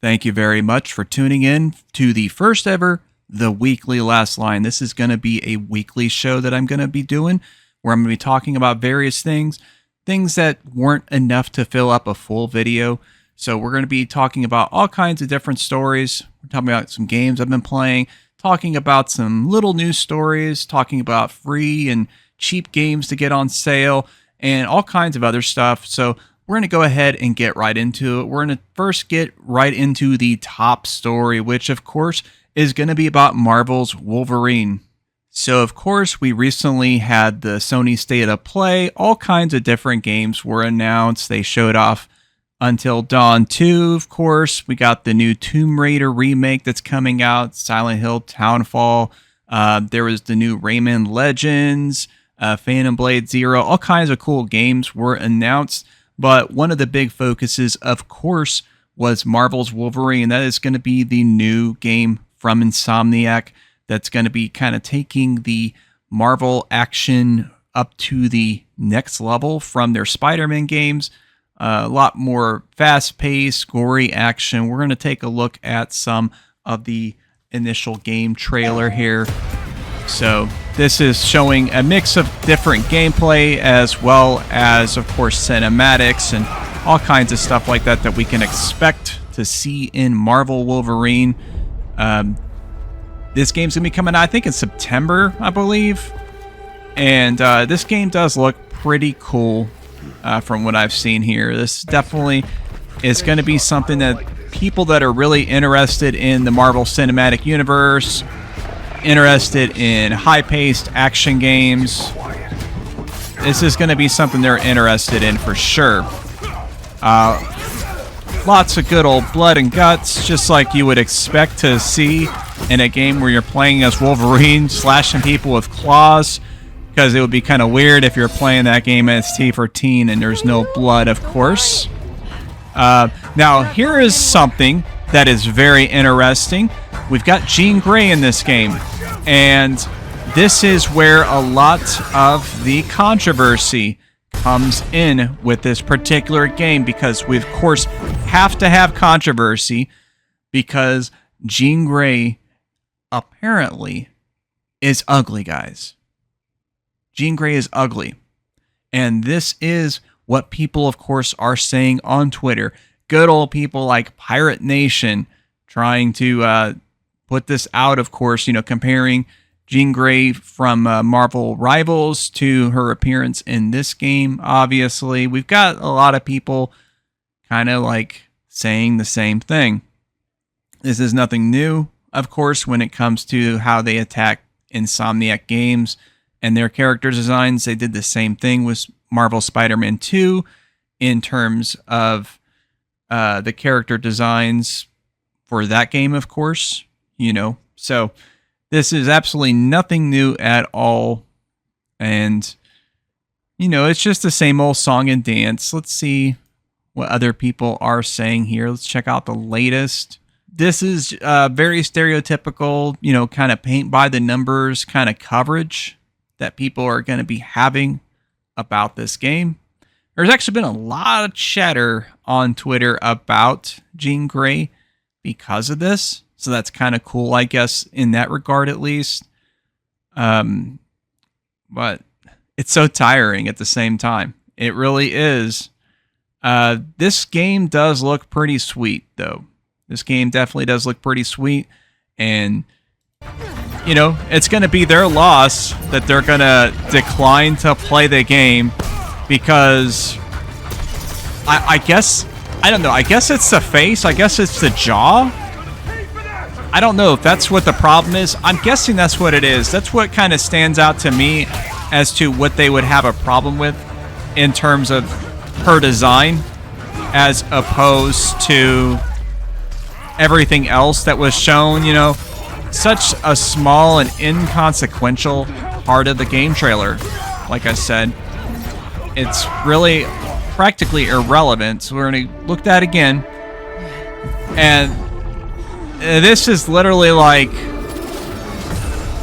Thank you very much for tuning in to the first ever The Weekly Last Line. This is going to be a weekly show that I'm going to be doing where I'm going to be talking about various things that weren't enough to fill up a full video. So we're going to be talking about all kinds of different stories. We're talking about some games I've been playing, talking about some little news stories, talking about free and cheap games to get on sale, and all kinds of other stuff. So we're going to go ahead and get right into it. We're going to first get right into the top story, which of course is going to be about Marvel's Wolverine. So of course we recently had the Sony State of Play. All kinds of different games were announced. They showed off Until Dawn 2, of course. We got the new Tomb Raider remake that's coming out, Silent Hill Townfall. There was the new Rayman Legends, Phantom Blade Zero. All kinds of cool games were announced. But one of the big focuses, of course, was Marvel's Wolverine. That is going to be the new game from Insomniac that's going to be kind of taking the Marvel action up to the next level from their Spider-Man games. A lot more fast-paced, gory action. We're going to take a look at some of the initial game trailer here. So this is showing a mix of different gameplay as well as, of course, cinematics and all kinds of stuff like that that we can expect to see in Marvel Wolverine. This game's going to be coming out, I think, in September, I believe. And this game does look pretty cool from what I've seen here. This definitely is going to be something that people that are really interested in the Marvel Cinematic Universe, interested in high-paced action games, this is going to be something they're interested in for sure. Lots of good old blood and guts, just like you would expect to see in a game where you're playing as Wolverine, slashing people with claws, because it would be kind of weird if you're playing that game as T14 and there's no blood, of course. Now, here is something that is very interesting. We've got Jean Grey in this game, and this is where a lot of the controversy comes in with this particular game, because we, of course, have to have controversy because Jean Grey apparently is ugly, guys. Jean Grey is ugly. And this is what people, of course, are saying on Twitter. Good old people like Pirate Nation trying to put this out, of course, comparing Jean Grey from Marvel Rivals to her appearance in this game, obviously. We've got a lot of people kind of like saying the same thing. This is nothing new, of course, when it comes to how they attack Insomniac games and their character designs. They did the same thing with Marvel Spider-Man 2 in terms of the character designs for that game, of course, So this is absolutely nothing new at all. And, it's just the same old song and dance. Let's see what other people are saying here. Let's check out the latest. This is very stereotypical, kind of paint by the numbers kind of coverage that people are going to be having about this game. There's actually been a lot of chatter on Twitter about Jean Grey because of this. So that's kind of cool, I guess, in that regard at least. But it's so tiring at the same time. It really is. This game does look pretty sweet, though. This game definitely does look pretty sweet. And, it's going to be their loss that they're going to decline to play the game because I guess, I don't know, I guess it's the face, I guess it's the jaw. I don't know if that's what the problem is. I'm guessing that's what it is. That's what kind of stands out to me as to what they would have a problem with in terms of her design as opposed to everything else that was shown, Such a small and inconsequential part of the game trailer. Like I said, it's really practically irrelevant. So we're going to look at that again. And this is literally like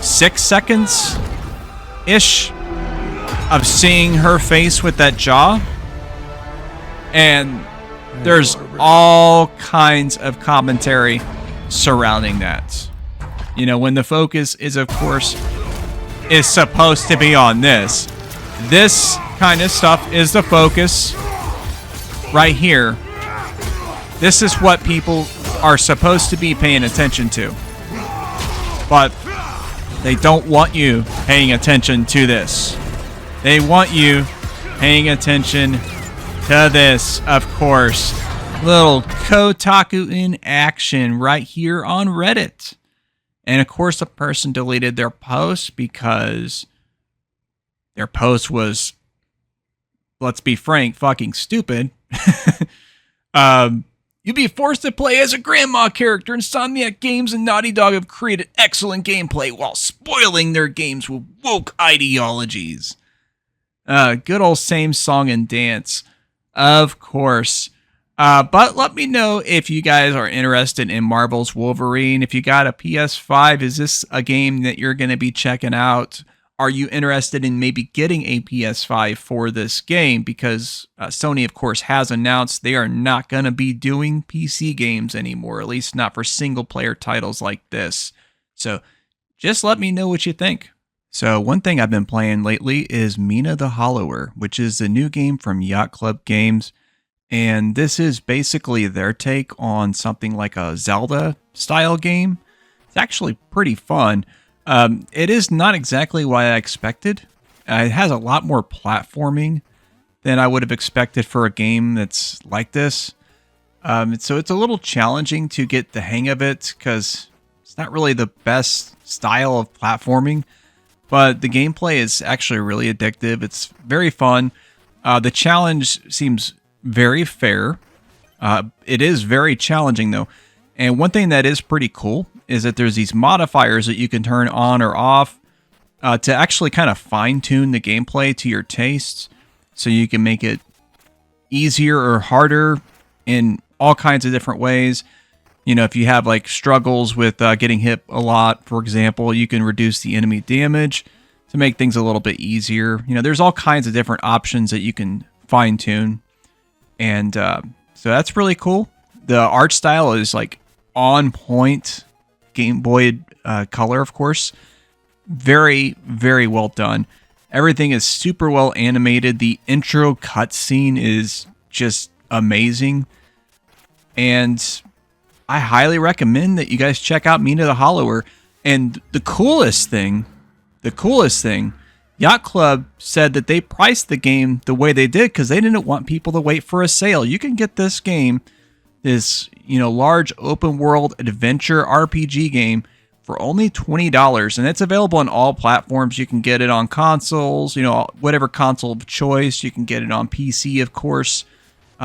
6 seconds-ish of seeing her face with that jaw. And there's all kinds of commentary surrounding that. You know, when the focus is, of course, is supposed to be on this. This kind of stuff is the focus right here. This is what people are supposed to be paying attention to. But they don't want you paying attention to this. They want you paying attention to this, of course. Little Kotaku in action right here on Reddit. And of course, the person deleted their post because their post was, let's be frank, fucking stupid. You'd be forced to play as a grandma character. Insomniac Games and Naughty Dog have created excellent gameplay while spoiling their games with woke ideologies. Good old same song and dance, of course. But let me know if you guys are interested in Marvel's Wolverine. If you got a PS5, is this a game that you're going to be checking out? Are you interested in maybe getting a PS5 for this game? Because Sony, of course, has announced they are not going to be doing PC games anymore, at least not for single-player titles like this. So just let me know what you think. So one thing I've been playing lately is Mina The Hollower, which is the new game from Yacht Club Games. And this is basically their take on something like a Zelda-style game. It's actually pretty fun. It is not exactly what I expected. It has a lot more platforming than I would have expected for a game that's like this. So it's a little challenging to get the hang of it because it's not really the best style of platforming. But the gameplay is actually really addictive. It's very fun. The challenge seems very fair. It is very challenging though. And one thing that is pretty cool is that there's these modifiers that you can turn on or off to actually kind of fine-tune the gameplay to your tastes. So you can make it easier or harder in all kinds of different ways. You know, if you have like struggles with getting hit a lot, for example, you can reduce the enemy damage to make things a little bit easier. You know, there's all kinds of different options that you can fine-tune. And so that's really cool. The art style is like on point Game Boy color, of course. Very, very well done. Everything is super well animated. The intro cutscene is just amazing. And I highly recommend that you guys check out Mina the Hollower. And the coolest thing, Yacht Club said that they priced the game the way they did because they didn't want people to wait for a sale. You can get this game, this, you know, large open world adventure RPG game for only $20, and it's available on all platforms. You can get it on consoles, you know, whatever console of choice. You can get it on PC, of course.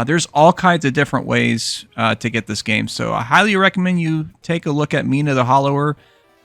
There's all kinds of different ways to get this game, so I highly recommend you take a look at Mina the Hollower.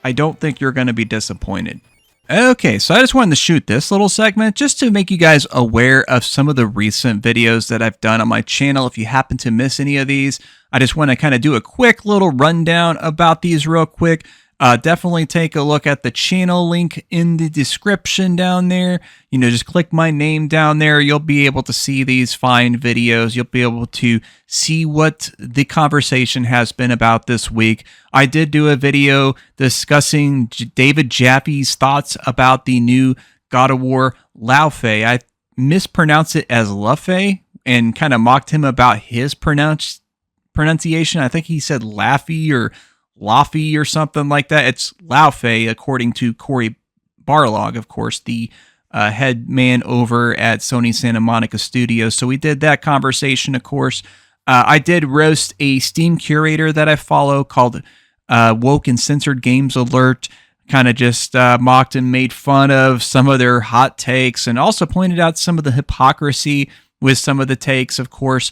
I don't think you're going to be disappointed. Okay, so I just wanted to shoot this little segment just to make you guys aware of some of the recent videos that I've done on my channel. If you happen to miss any of these, I just want to kind of do a quick little rundown about these real quick. Definitely take a look at the channel link in the description down there. You know, just click my name down there. You'll be able to see these fine videos. You'll be able to see what the conversation has been about this week. I did do a video discussing David Jaffe's thoughts about the new God of War Laufey. I mispronounced it as Laufey and kind of mocked him about his pronunciation. I think he said Laffy or Laffy or something like that. It's Laufey, according to Corey Barlog, of course, the head man over at Sony Santa Monica Studios. So we did that conversation, of course. I did roast a Steam curator that I follow called Woke and Censored Games Alert. Kind of just mocked and made fun of some of their hot takes and also pointed out some of the hypocrisy with some of the takes, of course.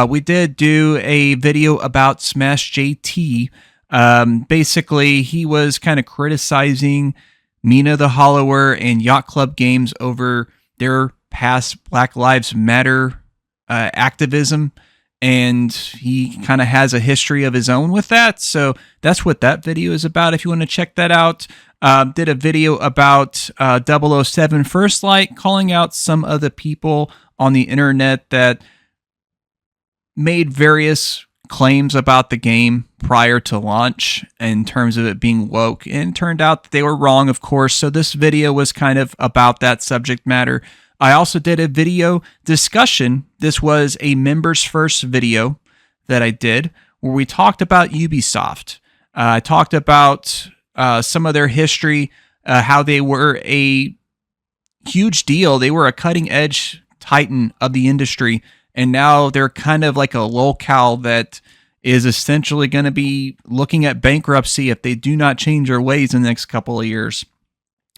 We did do a video about Smash JT. Basically, he was kind of criticizing Mina the Hollower and Yacht Club Games over their past Black Lives Matter activism, and he kind of has a history of his own with that. So that's what that video is about, if you want to check that out. Did a video about 007 First Light, calling out some of the people on the internet that made various claims about the game prior to launch in terms of it being woke, and it turned out that they were wrong, of course. So this video was kind of about that subject matter. I also did a video discussion. This was a members first video that I did where we talked about Ubisoft. I talked about some of their history, how they were a huge deal. They were a cutting edge titan of the industry, and now they're kind of like a locale that is essentially going to be looking at bankruptcy if they do not change their ways in the next couple of years.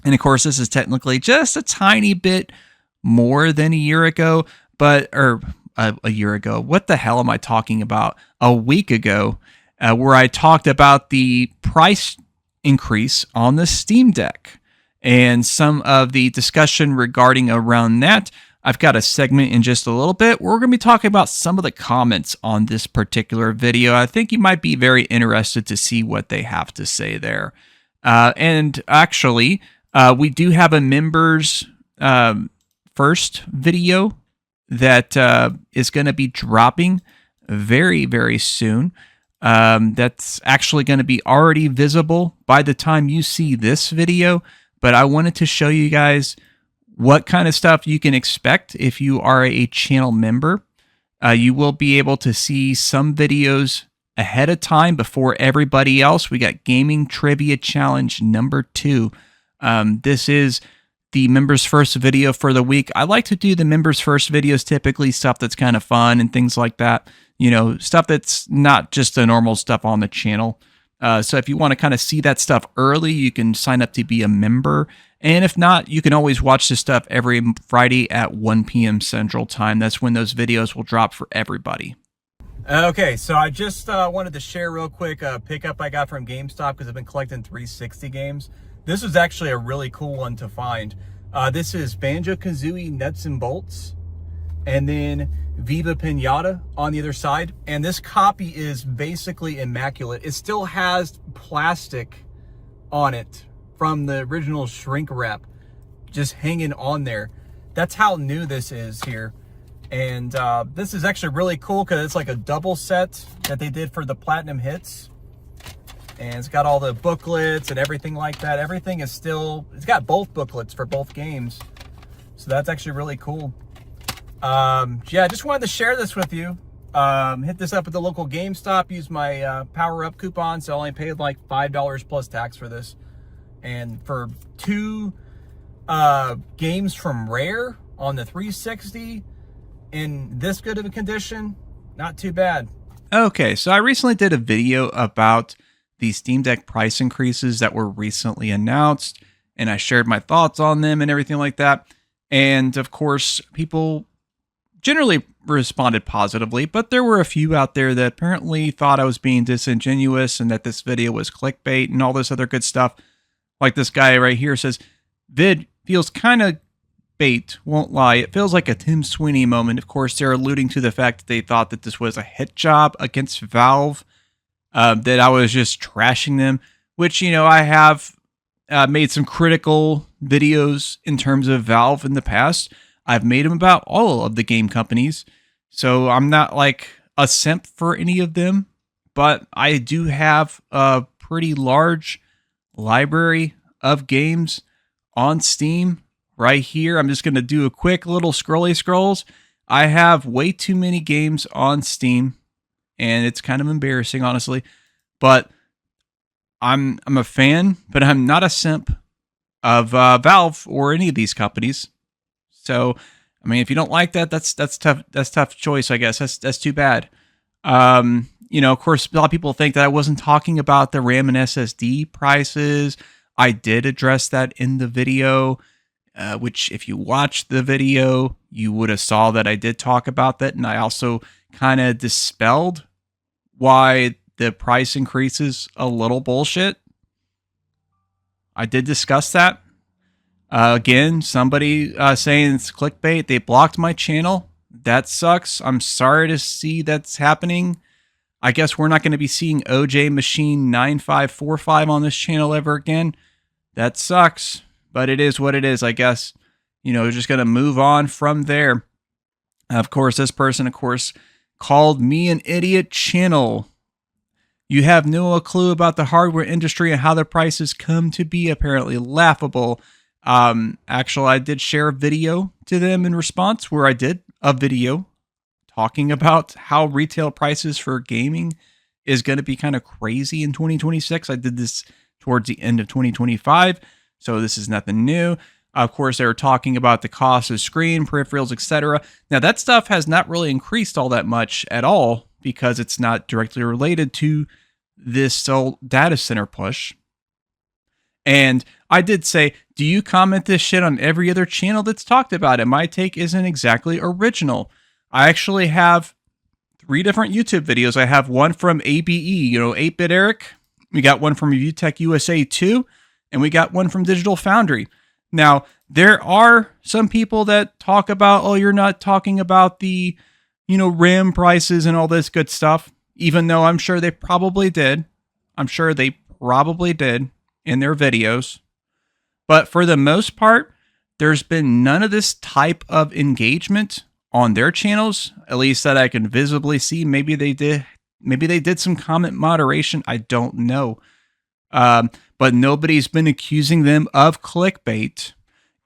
And of course, this is technically just a tiny bit more than a year ago, a year ago. What the hell am I talking about? A week ago, where I talked about the price increase on the Steam Deck and some of the discussion regarding around that. I've got a segment in just a little bit where we're going to be talking about some of the comments on this particular video. I think you might be very interested to see what they have to say there. And actually, we do have a members first video that is going to be dropping very, very soon. That's actually going to be already visible by the time you see this video. But I wanted to show you guys what kind of stuff you can expect if you are a channel member. You will be able to see some videos ahead of time before everybody else. We got Gaming Trivia Challenge number 2. This is the members first video for the week. I like to do the members first videos, typically stuff that's kind of fun and things like that. You know, stuff that's not just the normal stuff on the channel. So if you want to kind of see that stuff early, you can sign up to be a member. And if not, you can always watch this stuff every Friday at 1 p.m. Central Time. That's when those videos will drop for everybody. Okay, so I just wanted to share real quick a pickup I got from GameStop because I've been collecting 360 games. This was actually a really cool one to find. This is Banjo-Kazooie Nuts and Bolts, and then Viva Pinata on the other side. And this copy is basically immaculate. It still has plastic on it from the original shrink wrap just hanging on there. That's how new this is here. And this is actually really cool because it's like a double set that they did for the Platinum Hits. And it's got all the booklets and everything like that. Everything is still, it's got both booklets for both games. So that's actually really cool. Yeah, I just wanted to share this with you. Hit this up at the local GameStop. Use my Power Up coupon. So I only paid like $5 plus tax for this. And for 2 games from Rare on the 360 in this good of a condition, not too bad. Okay, so I recently did a video about the Steam Deck price increases that were recently announced, and I shared my thoughts on them and everything like that. And of course, people generally responded positively, but there were a few out there that apparently thought I was being disingenuous and that this video was clickbait and all this other good stuff. Like this guy right here says, "Vid feels kind of bait, won't lie. It feels like a Tim Sweeney moment." Of course, they're alluding to the fact that they thought that this was a hit job against Valve, that I was just trashing them, which, you know, I have made some critical videos in terms of Valve in the past. I've made them about all of the game companies, so I'm not like a simp for any of them, but I do have a pretty large library of games on Steam right here. I'm just going to do a quick little scrolly scrolls. I have way too many games on Steam, and it's kind of embarrassing, honestly, but I'm a fan, but I'm not a simp of Valve or any of these companies. So, I mean, if you don't like that, that's tough. That's tough choice, I guess. That's too bad. You know, of course, a lot of people think that I wasn't talking about the RAM and SSD prices. I did address that in the video, which if you watched the video, you would have saw that I did talk about that. And I also kind of dispelled why the price increase is a little bullshit. I did discuss that. Again, somebody saying it's clickbait. They blocked my channel. That sucks. I'm sorry to see that's happening. I guess we're not going to be seeing OJ Machine 9545 on this channel ever again. That sucks, but it is what it is, I guess. You know, just going to move on from there. Of course, this person, of course, called Me an Idiot channel. You have no clue about the hardware industry and how the prices come to be apparently laughable. Actually, I did share a video to them in response where I did a video talking about how retail prices for gaming is going to be kind of crazy in 2026. I did this towards the end of 2025, so this is nothing new. Of course, they were talking about the cost of screen, peripherals, etc. Now, that stuff has not really increased all that much at all because it's not directly related to this whole data center push. And I did say, do you comment this shit on every other channel that's talked about it? My take isn't exactly original. I actually have 3 different YouTube videos. I have one from ABE, 8-Bit Eric. We got one from ReviewTech USA 2, and we got one from Digital Foundry. Now, there are some people that talk about, oh, you're not talking about the, RAM prices and all this good stuff, even though I'm sure they probably did. I'm sure they probably did in their videos. But for the most part, there's been none of this type of engagement on their channels, at least that I can visibly see. Maybe they did some comment moderation. I don't know. But nobody's been accusing them of clickbait,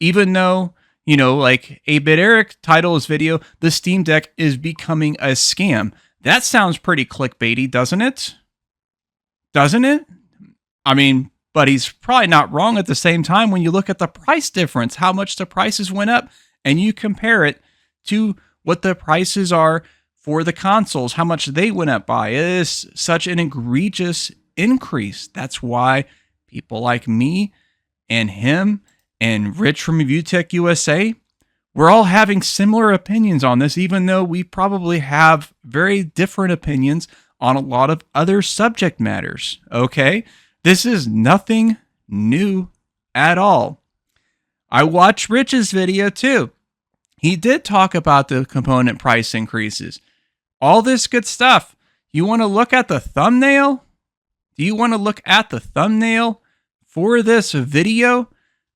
even though, like 8-Bit Eric titled his video, "The Steam Deck is becoming a scam." That sounds pretty clickbaity, doesn't it? Doesn't it? I mean, but he's probably not wrong at the same time when you look at the price difference, how much the prices went up, and you compare it to what the prices are for the consoles, how much they went up by. It is such an egregious increase. That's why people like me and him and Rich from ReviewTech USA, we're all having similar opinions on this, even though we probably have very different opinions on a lot of other subject matters. Okay? This is nothing new at all. I watched Rich's video too. He did talk about the component price increases. All this good stuff. You want to look at the thumbnail? Do you want to look at the thumbnail for this video?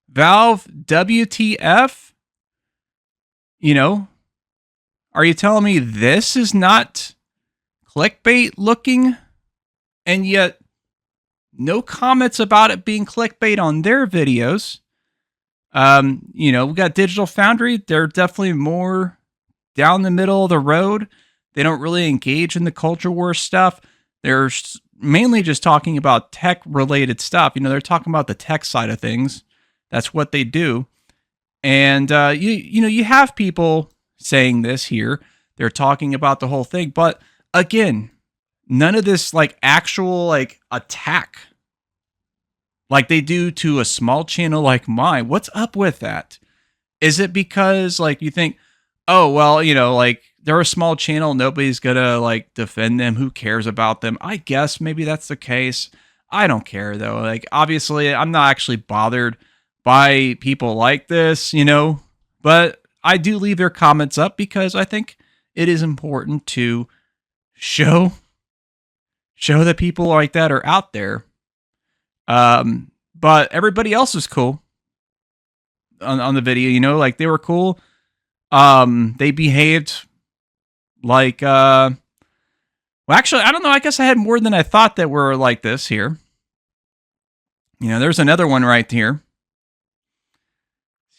Valve WTF? Are you telling me this is not clickbait looking? And yet, no comments about it being clickbait on their videos. We got Digital Foundry. They're definitely more down the middle of the road. They don't really engage in the culture war stuff. They're mainly just talking about tech-related stuff. They're talking about the tech side of things. That's what they do. And, you have people saying this here. They're talking about the whole thing. But, again, none of this, actual, attack like they do to a small channel like mine. What's up with that? Is it because, you think, oh, well, they're a small channel, nobody's gonna, defend them, who cares about them? I guess maybe that's the case. I don't care, though. Obviously, I'm not actually bothered by people like this, but I do leave their comments up because I think it is important to show that people like that are out there. But everybody else is cool on the video, they were cool. They behaved well, actually, I don't know. I guess I had more than I thought that were like this here. There's another one right here.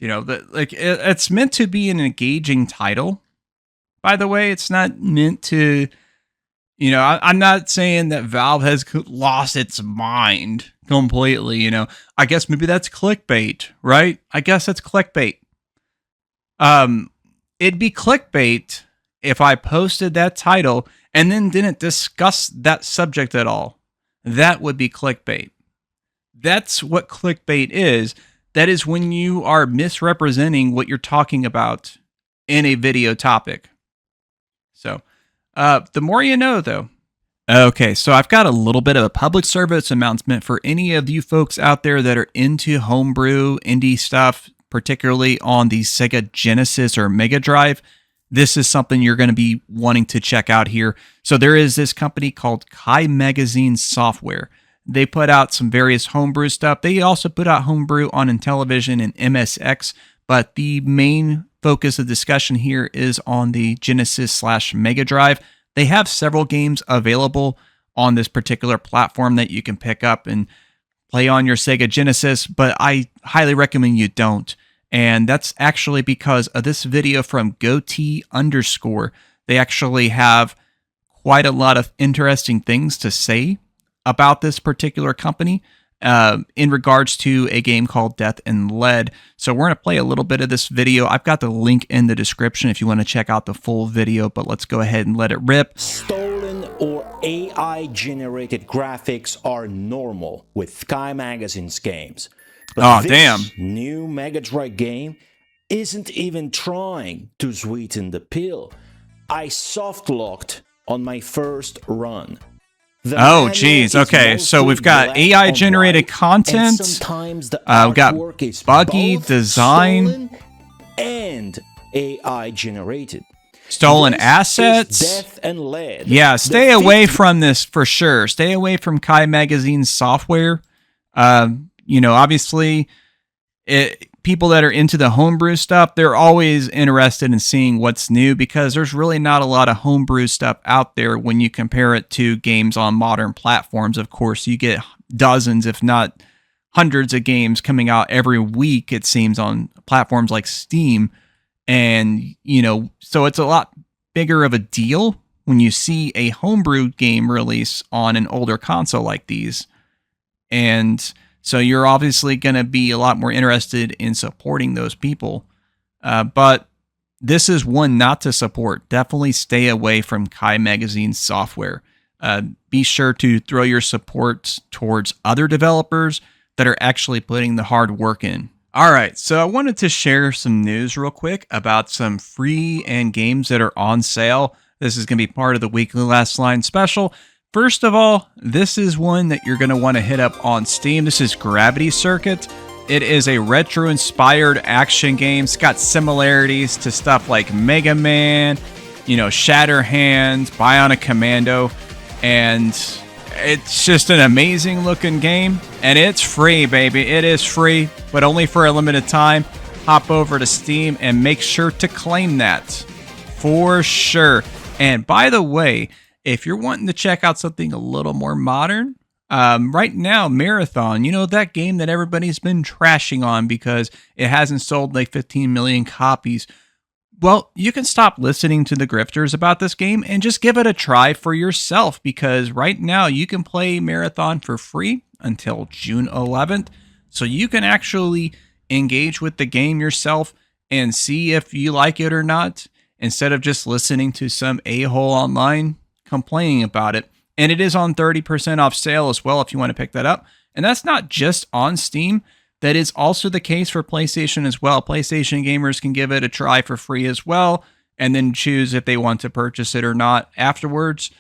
It's meant to be an engaging title. By the way, it's not meant to, I'm not saying that Valve has lost its mind completely, I guess maybe that's clickbait, right? I guess that's clickbait. It'd be clickbait if I posted that title and then didn't discuss that subject at all. That would be clickbait. That's what clickbait is. That is when you are misrepresenting what you're talking about in a video topic. So, the more you know, though. Okay, so I've got a little bit of a public service announcement for any of you folks out there that are into homebrew, indie stuff, particularly on the Sega Genesis or MegaDrive. This is something you're going to be wanting to check out here. So there is this company called Kai Magazine Software. They put out some various homebrew stuff. They also put out homebrew on Intellivision and MSX, but the main focus of discussion here is on the Genesis/MegaDrive. They have several games available on this particular platform that you can pick up and play on your Sega Genesis, but I highly recommend you don't. And that's actually because of this video from goatee_. They actually have quite a lot of interesting things to say about this particular company in regards to a game called Death and Lead. So we're going to play a little bit of this video. I've got the link in the description if you want to check out the full video, but let's go ahead and let it rip. Stolen or AI-generated graphics are normal with Sky Magazine's games. But this new MegaDrive game isn't even trying to sweeten the pill. I soft-locked on my first run. Oh, geez. Okay, so we've got AI-generated content. We've got buggy design. And AI-generated. Stolen assets. Death and Lead. Yeah, stay away from this for sure. Stay away from Kai Magazine's software. Obviously, people that are into the homebrew stuff, they're always interested in seeing what's new because there's really not a lot of homebrew stuff out there when you compare it to games on modern platforms. Of course, you get dozens, if not hundreds of games coming out every week, it seems, on platforms like Steam. And, so it's a lot bigger of a deal when you see a homebrew game release on an older console like these. And so you're obviously going to be a lot more interested in supporting those people. But this is one not to support. Definitely stay away from Kai Magazine's software. Be sure to throw your support towards other developers that are actually putting the hard work in. All right, so I wanted to share some news real quick about some free and games that are on sale. This is going to be part of the weekly Last Line special. First of all, this is one that you're going to want to hit up on Steam. This is Gravity Circuit. It is a retro-inspired action game. It's got similarities to stuff like Mega Man, Shatterhand, Bionic Commando, and it's just an amazing looking game. And it's free, baby. It is free, but only for a limited time. Hop over to Steam and make sure to claim that for sure. And by the way, if you're wanting to check out something a little more modern, right now, Marathon, that game that everybody's been trashing on because it hasn't sold like 15 million copies. Well, you can stop listening to the grifters about this game and just give it a try for yourself, because right now you can play Marathon for free until June 11th. So you can actually engage with the game yourself and see if you like it or not, instead of just listening to some a-hole online complaining about it. And it is on 30% off sale as well if you want to pick that up. And that's not just on Steam. That is also the case for PlayStation as well. PlayStation gamers can give it a try for free as well, and then choose if they want to purchase it or not afterwards.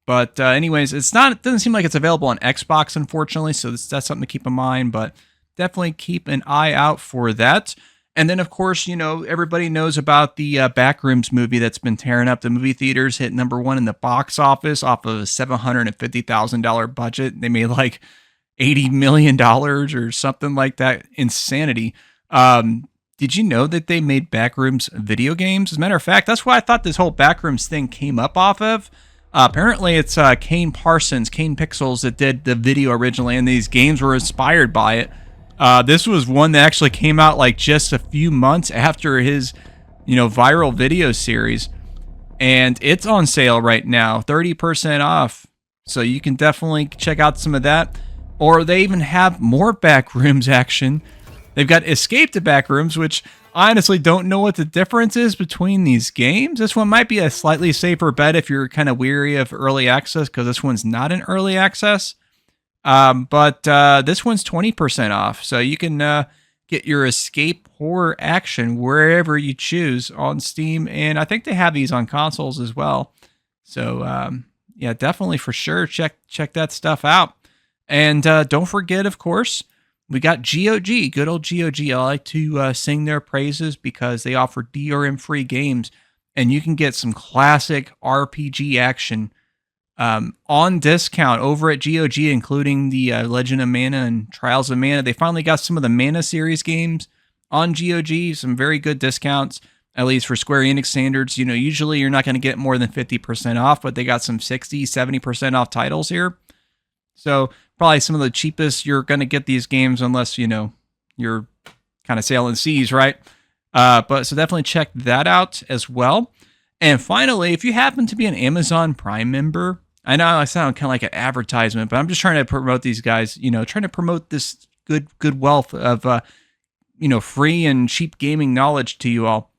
But anyways, it doesn't seem like it's available on Xbox, unfortunately, so that's something to keep in mind, but definitely keep an eye out for that. And then, of course, everybody knows about the Backrooms movie that's been tearing up the movie theaters, hit #1 in the box office off of a $750,000 budget. They made like $80 million or something like that. Insanity. Did you know that they made Backrooms video games? As a matter of fact, that's why I thought this whole Backrooms thing came up off of. Apparently, it's Kane Pixels that did the video originally, and these games were inspired by it. This was one that actually came out like just a few months after his, viral video series. And it's on sale right now, 30% off. So you can definitely check out some of that. Or they even have more Backrooms action. They've got Escape to Backrooms, which I honestly don't know what the difference is between these games. This one might be a slightly safer bet if you're kind of weary of early access, because this one's not in early access. But this one's 20% off. So you can get your Escape horror action wherever you choose on Steam. And I think they have these on consoles as well. So yeah, definitely for sure. Check that stuff out. And don't forget, of course, we got GOG, good old GOG. I like to sing their praises because they offer DRM-free games, and you can get some classic RPG action on discount over at GOG, including the Legend of Mana and Trials of Mana. They finally got some of the Mana series games on GOG, some very good discounts. at least for Square Enix standards. Usually you're not going to get more than 50% off, but they got some 60, 70% off titles here. So probably some of the cheapest you're going to get these games, unless, you're kind of sailing seas, right? So definitely check that out as well. And finally, if you happen to be an Amazon Prime member, I know I sound kind of like an advertisement, but I'm just trying to promote these guys, trying to promote this good wealth of, free and cheap gaming knowledge to you all.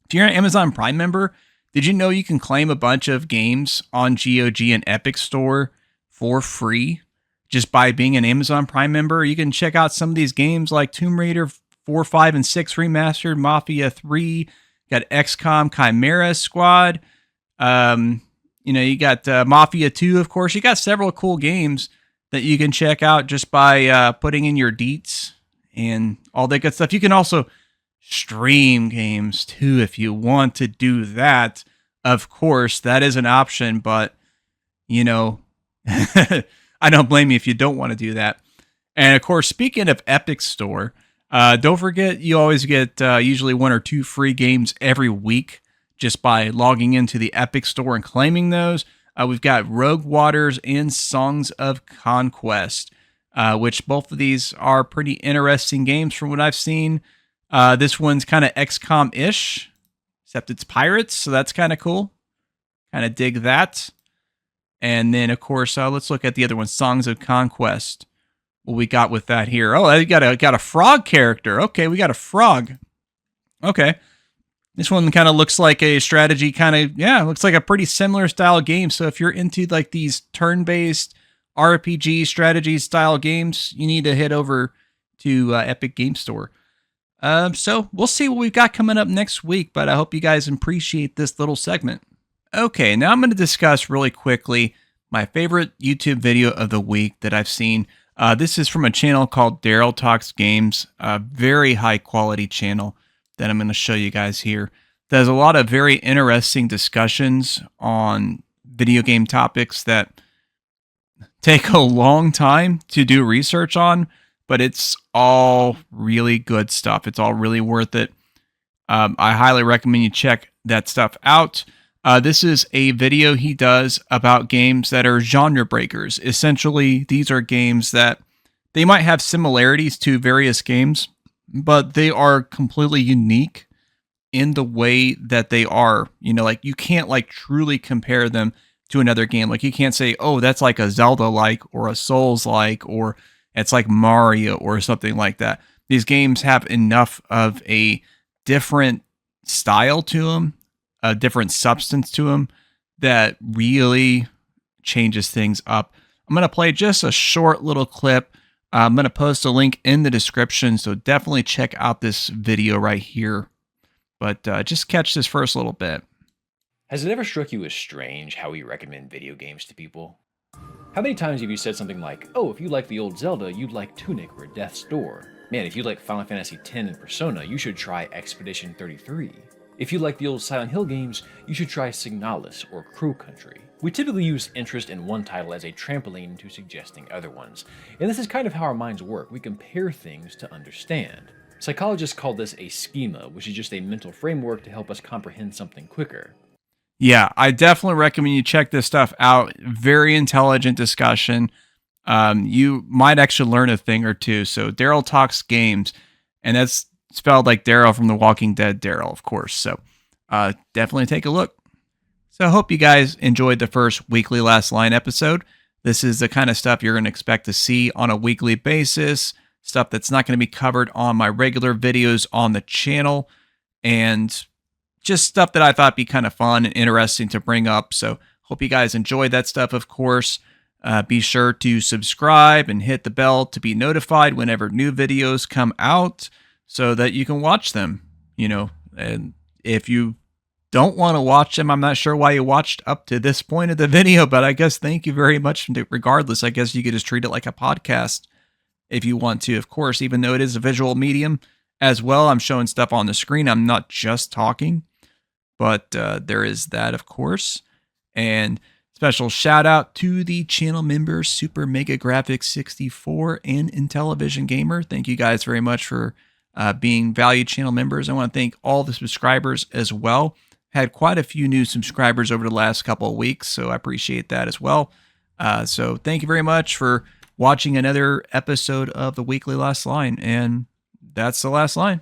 If you're an Amazon Prime member, did you know you can claim a bunch of games on GOG and Epic Store for free just by being an Amazon Prime member? You can check out some of these games like Tomb Raider 4, 5, and 6 Remastered, Mafia 3, got XCOM Chimera Squad, you got Mafia 2, of course. You got several cool games that you can check out just by putting in your deets and all that good stuff. You can also stream games too if you want to do that. Of course, that is an option, but I don't blame you if you don't want to do that. And of course, speaking of Epic Store, don't forget you always get usually 1 or 2 free games every week just by logging into the Epic Store and claiming those. We've got Rogue Waters and Songs of Conquest, which both of these are pretty interesting games from what I've seen. This one's kind of XCOM-ish, except it's pirates, so that's kind of cool. Kind of dig that. And then, of course, let's look at the other one, Songs of Conquest. What we got with that here? Oh, I got a frog character. Okay, we got a frog. Okay. This one kind of looks like a strategy looks like a pretty similar style game. So if you're into like these turn-based RPG strategy style games, you need to head over to Epic Game Store. So we'll see what we've got coming up next week, but I hope you guys appreciate this little segment. Okay, now I'm going to discuss really quickly my favorite YouTube video of the week that I've seen. This is from a channel called Daryl Talks Games, a very high quality channel that I'm going to show you guys here. There's a lot of very interesting discussions on video game topics that take a long time to do research on, but it's all really good stuff. It's all really worth it. I highly recommend you check that stuff out. This is a video he does about games that are genre breakers. Essentially, these are games that they might have similarities to various games, but they are completely unique in the way that they are. Like you can't like truly compare them to another game. Like you can't say, oh, that's like a Zelda-like or a Souls-like, or it's like Mario or something like that. These games have enough of a different style to them, a different substance to them, that really changes things up. I'm going to play just a short little clip. I'm going to post a link in the description, so definitely check out this video right here. But just catch this first little bit. Has it ever struck you as strange how we recommend video games to people? How many times have you said something like, oh, if you like the old Zelda, you'd like Tunic or Death's Door. Man, if you like Final Fantasy X and Persona, you should try Expedition 33. If you like the old Silent Hill games, you should try Signalis or Crow Country. We typically use interest in one title as a trampoline to suggesting other ones, and this is kind of how our minds work. We compare things to understand. Psychologists call this a schema, which is just a mental framework to help us comprehend something quicker. Yeah, I definitely recommend you check this stuff out. Very intelligent discussion. You might actually learn a thing or two. So Daryl Talks Games, and that's spelled like Daryl from The Walking Dead Daryl, of course. So definitely take a look. So I hope you guys enjoyed the first Weekly Last Line episode. This is the kind of stuff you're going to expect to see on a weekly basis, stuff that's not going to be covered on my regular videos on the channel, and just stuff that I thought be kind of fun and interesting to bring up. So hope you guys enjoyed that stuff, of course. Be sure to subscribe and hit the bell to be notified whenever new videos come out so that you can watch them, and if you don't want to watch them, I'm not sure why you watched up to this point of the video, but I guess thank you very much. Regardless, I guess you could just treat it like a podcast if you want to, of course, even though it is a visual medium as well. I'm showing stuff on the screen. I'm not just talking, but there is that, of course. And special shout out to the channel members, Super Mega Graphics 64 and Intellivision Gamer. Thank you guys very much for being valued channel members. I want to thank all the subscribers as well. Had quite a few new subscribers over the last couple of weeks, so I appreciate that as well. So thank you very much for watching another episode of the Weekly Last Line, and that's the last line.